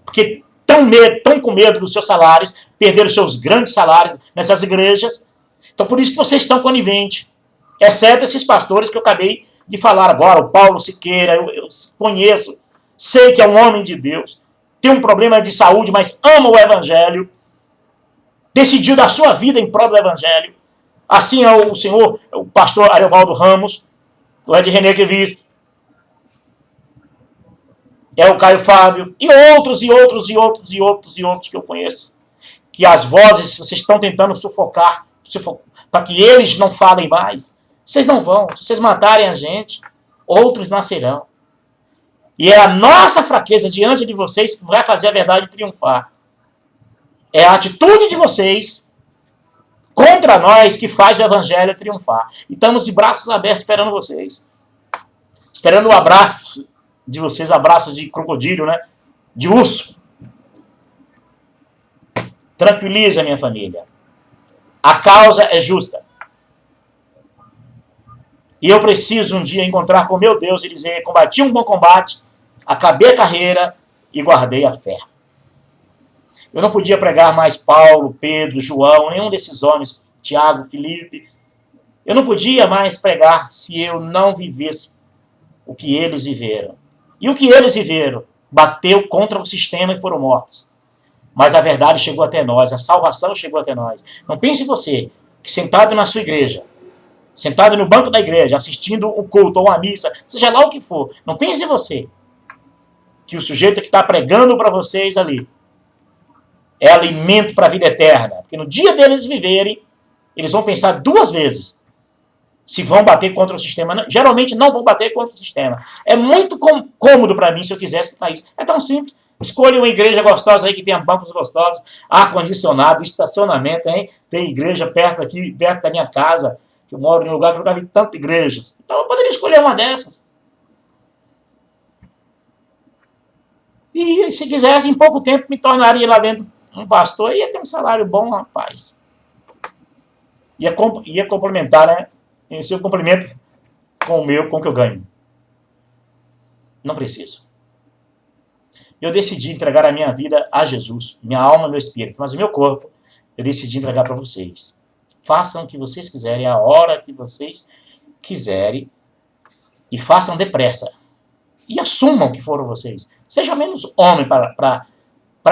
porque estão com medo dos seus salários, perderam os seus grandes salários nessas igrejas. Então por isso que vocês são coniventes. Exceto esses pastores que eu acabei de falar agora, o Paulo Siqueira, eu conheço, sei que é um homem de Deus, tem um problema de saúde, mas ama o evangelho, decidiu dar sua vida em prol do evangelho. Assim é o senhor, o pastor Ariovaldo Ramos, o Ed René Kevist, é o Caio Fábio, e outros que eu conheço. Que as vozes, vocês estão tentando sufocar para que eles não falem mais. Vocês não vão. Se vocês matarem a gente, outros nascerão. E é a nossa fraqueza diante de vocês que vai fazer a verdade triunfar. É a atitude de vocês contra nós que faz o evangelho triunfar. E estamos de braços abertos esperando vocês. Esperando o abraço de vocês, abraço de crocodilo, né? De urso. Tranquilize a minha família. A causa é justa. E eu preciso um dia encontrar com meu Deus e dizer: combati um bom combate, acabei a carreira e guardei a fé. Eu não podia pregar mais Paulo, Pedro, João, nenhum desses homens, Tiago, Filipe. Eu não podia mais pregar se eu não vivesse o que eles viveram. E o que eles viveram bateu contra o sistema e foram mortos. Mas a verdade chegou até nós, a salvação chegou até nós. Não pense você que sentado na sua igreja, sentado no banco da igreja, assistindo um culto ou uma missa, seja lá o que for, não pense você que o sujeito que está pregando para vocês ali é alimento para a vida eterna. Porque no dia deles viverem, eles vão pensar duas vezes se vão bater contra o sistema. Geralmente não vão bater contra o sistema. É muito cômodo para mim se eu quisesse ficar isso. É tão simples. Escolha uma igreja gostosa aí que tenha bancos gostosos, ar-condicionado, estacionamento, hein? Tem igreja perto aqui, perto da minha casa, que eu moro em um lugar que eu nunca vi tanta igreja. Então eu poderia escolher uma dessas. E se quisesse, em pouco tempo me tornaria lá dentro um pastor e ia ter um salário bom, rapaz. Ia complementar, né? Esse eu complemento com o que eu ganho. Não preciso. Eu decidi entregar a minha vida a Jesus, minha alma, meu espírito, mas o meu corpo eu decidi entregar para vocês. Façam o que vocês quiserem, a hora que vocês quiserem, e façam depressa. E assumam que foram vocês. Seja menos homem para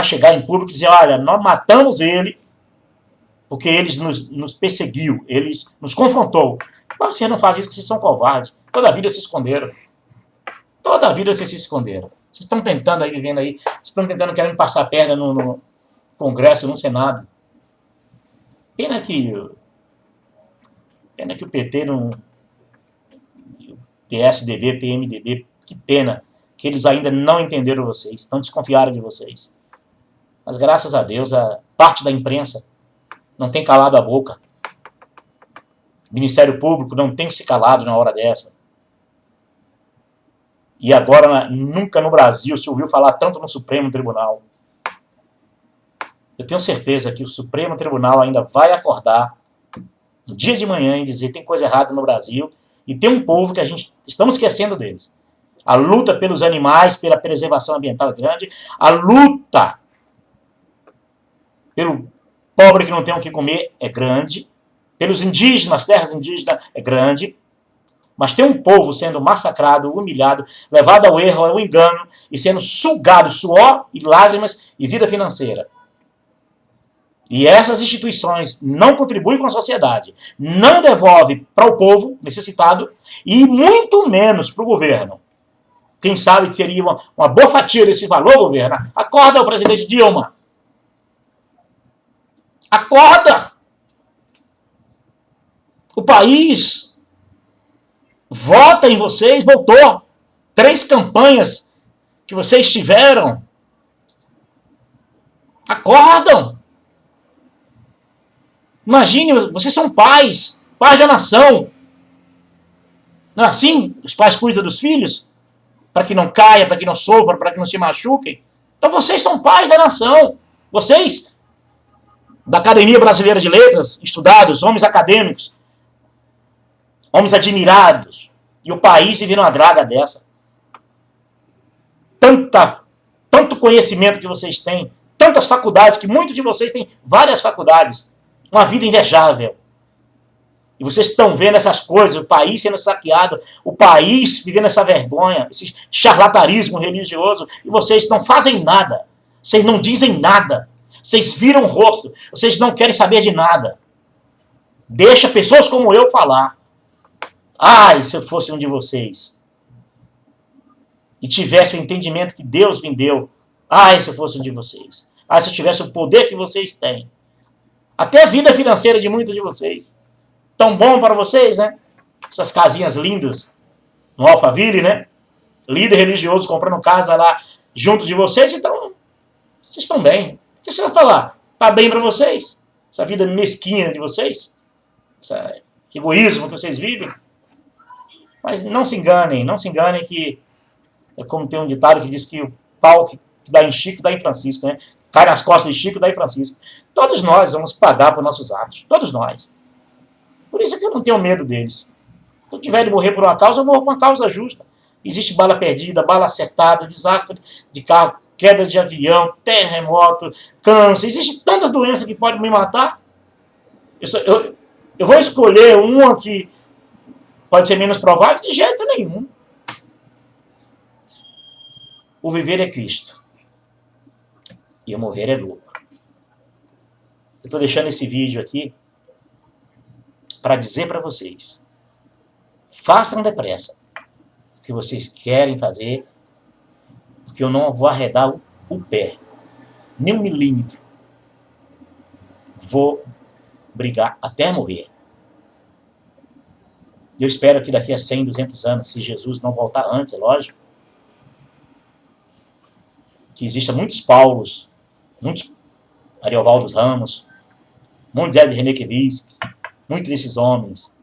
chegar em público e dizer: olha, nós matamos ele porque ele nos perseguiu, ele nos confrontou. Mas vocês não fazem isso porque vocês são covardes. Toda a vida se esconderam. Toda a vida vocês se esconderam. Vocês estão tentando aí, vivendo aí, vocês estão tentando, querendo passar a perna no Congresso, no Senado. Pena que o PT não... O PSDB, PMDB, que pena que eles ainda não entenderam vocês, não desconfiaram de vocês. Mas graças a Deus, a parte da imprensa não tem calado a boca. O Ministério Público não tem se calado na hora dessa. E agora, nunca no Brasil se ouviu falar tanto no Supremo Tribunal. Eu tenho certeza que o Supremo Tribunal ainda vai acordar no dia de manhã e dizer: tem coisa errada no Brasil e tem um povo que estamos esquecendo deles. A luta pelos animais, pela preservação ambiental é grande. A luta pelo pobre que não tem o que comer é grande. Pelos indígenas, terras indígenas, é grande. Mas tem um povo sendo massacrado, humilhado, levado ao erro, ao engano, e sendo sugado suor e lágrimas e vida financeira. E essas instituições não contribuem com a sociedade, não devolvem para o povo necessitado, e muito menos para o governo. Quem sabe queria uma boa fatia desse valor, governo. Acorda, o presidente Dilma. Acorda! O país vota em vocês, votou. 3 campanhas que vocês tiveram. Acordam! Imagine, vocês são pais da nação. Não é assim? Os pais cuidam dos filhos? Para que não caia, para que não sofram, para que não se machuquem. Então vocês são pais da nação. Vocês, da Academia Brasileira de Letras, estudados, homens acadêmicos, homens admirados, e o país vive numa draga dessa. Tanto conhecimento que vocês têm, tantas faculdades, que muitos de vocês têm várias faculdades, uma vida invejável. E vocês estão vendo essas coisas, o país sendo saqueado, o país vivendo essa vergonha, esse charlatanismo religioso, e vocês não fazem nada, vocês não dizem nada, vocês viram o rosto, vocês não querem saber de nada. Deixa pessoas como eu falar. Ai, se eu fosse um de vocês e tivesse o entendimento que Deus me deu. Ai, se eu fosse um de vocês. Ai, se eu tivesse o poder que vocês têm. Até a vida financeira de muitos de vocês. Tão bom para vocês, né? Essas casinhas lindas no Alphaville, né? Líder religioso comprando casa lá junto de vocês. Então, vocês estão bem. O que você vai falar? Tá bem para vocês? Essa vida mesquinha de vocês? Esse egoísmo que vocês vivem? Mas não se enganem que é como tem um ditado que diz que o pau que dá em Chico, dá em Francisco, né? Cai nas costas de Chico, dá em Francisco. Todos nós vamos pagar por nossos atos, todos nós. Por isso é que eu não tenho medo deles. Se eu tiver de morrer por uma causa, eu morro por uma causa justa. Existe bala perdida, bala acertada, desastre de carro, queda de avião, terremoto, câncer. Existe tanta doença que pode me matar. Eu vou escolher uma que pode ser menos provável? De jeito nenhum. O viver é Cristo. E o morrer é lucro. Eu estou deixando esse vídeo aqui para dizer para vocês. Façam depressa o que vocês querem fazer, porque eu não vou arredar o pé, nem 1 milímetro. Vou brigar até morrer. Eu espero que daqui a 100, 200 anos, se Jesus não voltar antes, é lógico, que existam muitos Paulos, muitos Ariovaldo Ramos, muitos Zé de René Kevisques, muitos desses homens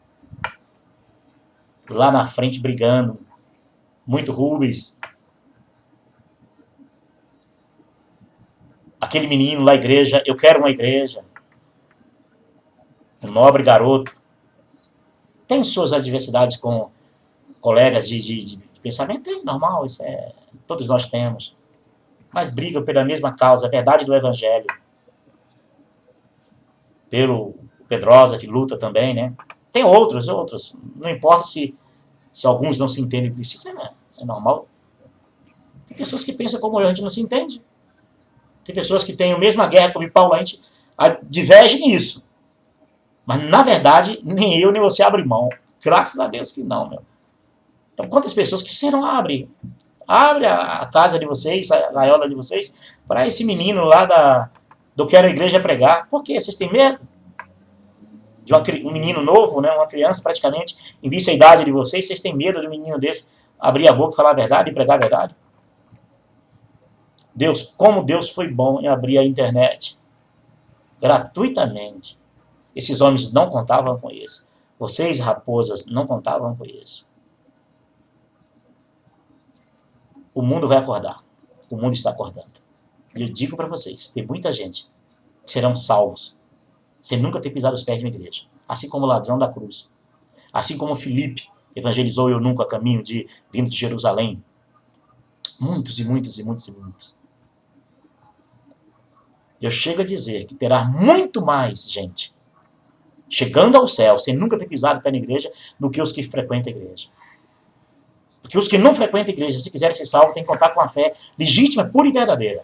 lá na frente brigando, muito Rubens, aquele menino lá, igreja, eu quero uma igreja, um nobre garoto, tem suas adversidades com colegas de pensamento, é normal, isso é, todos nós temos, mas brigam pela mesma causa, a verdade do evangelho, pelo Pedrosa, que luta também, né? Tem outros, não importa se alguns não se entendem por isso, é normal. Tem pessoas que pensam como eu, a gente não se entende. Tem pessoas que têm a mesma guerra como Paulo, a gente diverge nisso. Mas, na verdade, nem eu nem você abre mão. Graças a Deus que não, meu. Então, quantas pessoas que você não abre? Abre a casa de vocês, a gaiola de vocês, para esse menino lá do que era a igreja pregar. Por quê? Vocês têm medo? De um menino novo, né, uma criança praticamente, em vista da idade de vocês têm medo de um menino desse abrir a boca e falar a verdade e pregar a verdade? Como Deus foi bom em abrir a internet gratuitamente. Esses homens não contavam com isso. Vocês, raposas, não contavam com isso. O mundo vai acordar. O mundo está acordando. E eu digo para vocês, tem muita gente que serão salvos sem nunca ter pisado os pés de uma igreja. Assim como o ladrão da cruz. Assim como Filipe evangelizou eu nunca a caminho vindo de Jerusalém. Muitos e muitos e muitos e muitos. Eu chego a dizer que terá muito mais gente chegando ao céu sem nunca ter pisado pé na igreja do que os que frequentam a igreja. Porque os que não frequentam a igreja, se quiserem ser salvos, têm que contar com a fé legítima, pura e verdadeira.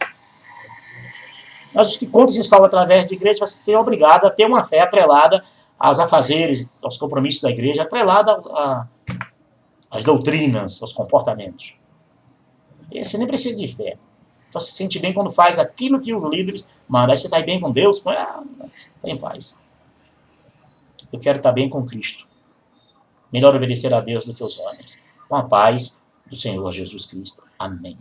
Mas os que contam se salvam através da igreja vão ser obrigados a ter uma fé atrelada aos afazeres, aos compromissos da igreja, atrelada às doutrinas, aos comportamentos. Você nem precisa de fé. Só se sente bem quando faz aquilo que os líderes mandam. Aí você está bem com Deus, está em paz. Eu quero estar bem com Cristo. Melhor obedecer a Deus do que os homens. Com a paz do Senhor Jesus Cristo. Amém.